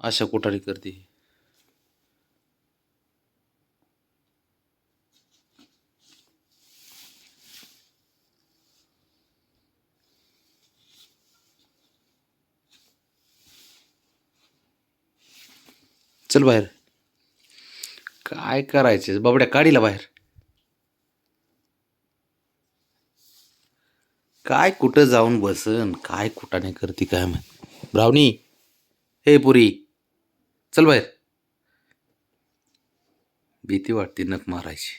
अशा कुठारी करते. चल बाहेर. काय करायचे बाबड्या, काढीला बाहेर. काय कुठं जाऊन बसन, काय कुठाने करते काय माहित. ब्रावणी, हे पुरी, चल बाहेर. भीती वाटते नख मारायची.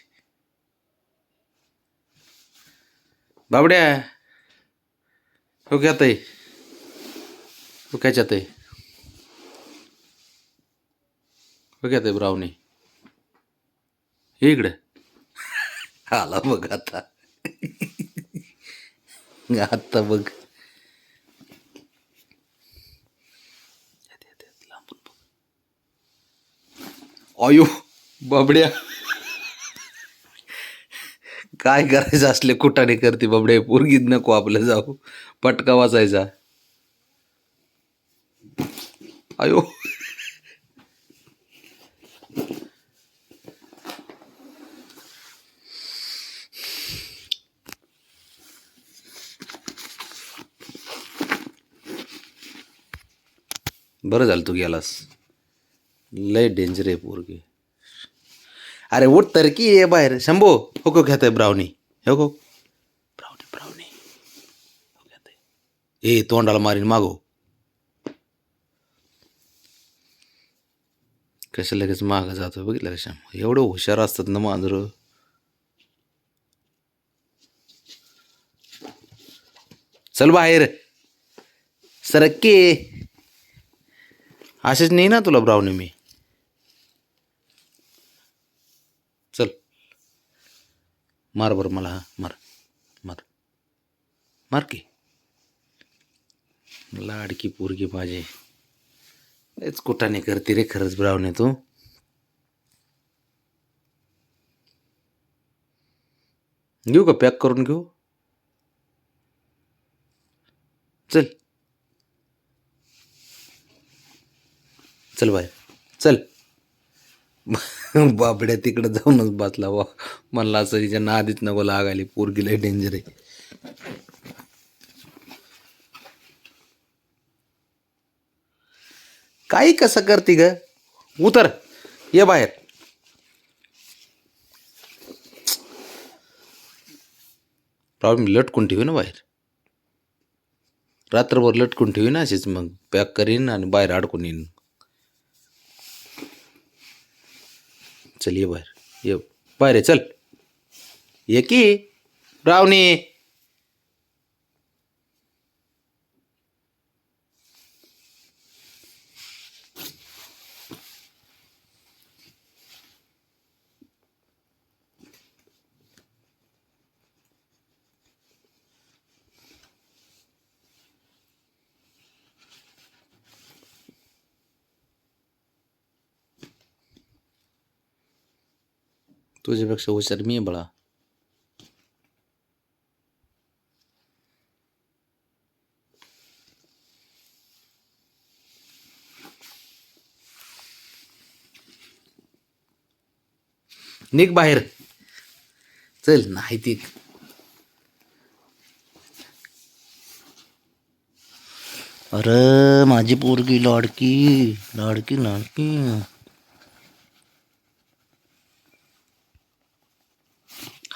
बाबड्या, हो क्या ताई, हो काय चाहते, हो क्या ताई ब्रावणी, हे इकडे आला बघ आता. आता बघ. अयो बाबड्या, काय करायचं असले कुठाने करते बाबड्या. पोरगीत नको आपलं जाऊ, पटका वाचायचा. अयो बरं झालं तू गेलास. लय डेंजर आहे पोरगी. अरे उठ तर की ये बाहेर. शंभो, हो को घेत आहे ब्रावणी, हो को ब्रावणी ब्रावणी हो घेत आहे. ए तोंडाला मारीन मागो. कसं लगेच माग जातो बघितलं का श्याम. एवढं हुशार असतात ना मांजर. चल बाहेर सरक की. असेच नाही ना तुला ब्रावणी मी. चल मार बरं मला. हा मार मार मार की. लाडकी पोरगी माझी. हेच कुठाने करते रे खरंच ब्रावणी तू. घेऊ का पॅक करून घेऊ. चल चल बाहेर चल. बाबड्या तिकडं जाऊनच बसला वा. म्हणला असं हिच्या नादीच नको लागायली, पोरगी लय डेंजर आहे. काही कसं करते ग. उतर, ये बाहेर. प्रॉब्लेम लटकून ठेवी ना बाहेर. रात्रभर लटकून ठेवी ना अशीच. मग पॅक करीन आणि बाहेर अडकून येईन. चल ये बाहेर, ये बाहेर. चल ये की ब्रावणी. तुझ्यापेक्षा हुशार मी आहे बाळा. निघ बाहेर. चल नाही ती. अरे माझी पोरगी लाडकी लाडकी लाडकी.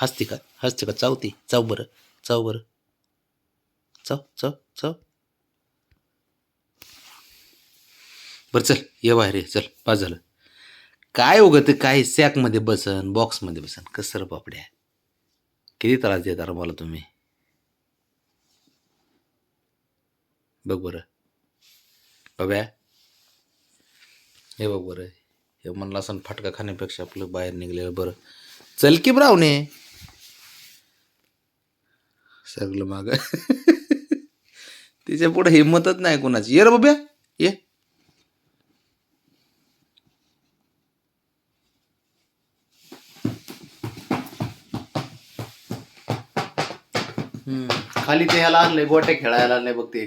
हसते का, हसते का. चावती, चाव बरं, चाव बरं, चाव चाव चाव. बरं चल ये बाहेर ये. चल पास झालं. काय उगत काय सॅकमध्ये बसन, बॉक्समध्ये बसन. कसं रे बापड्या, किती त्रास देता रे मला तुम्ही. बघ बरं बाब्या, हे बघ बरं. हे म्हणलं असं फटका खाण्यापेक्षा आपलं बाहेर निघलेलं बरं. चल की ब्रावणे. सगळं माग. तिच्या पुढे हिंमतच नाही कोणाची. ये रे बाब्या ये. खाली ते ह्याला आणलंय, गोट्या खेळायला आणलंय बघ ते.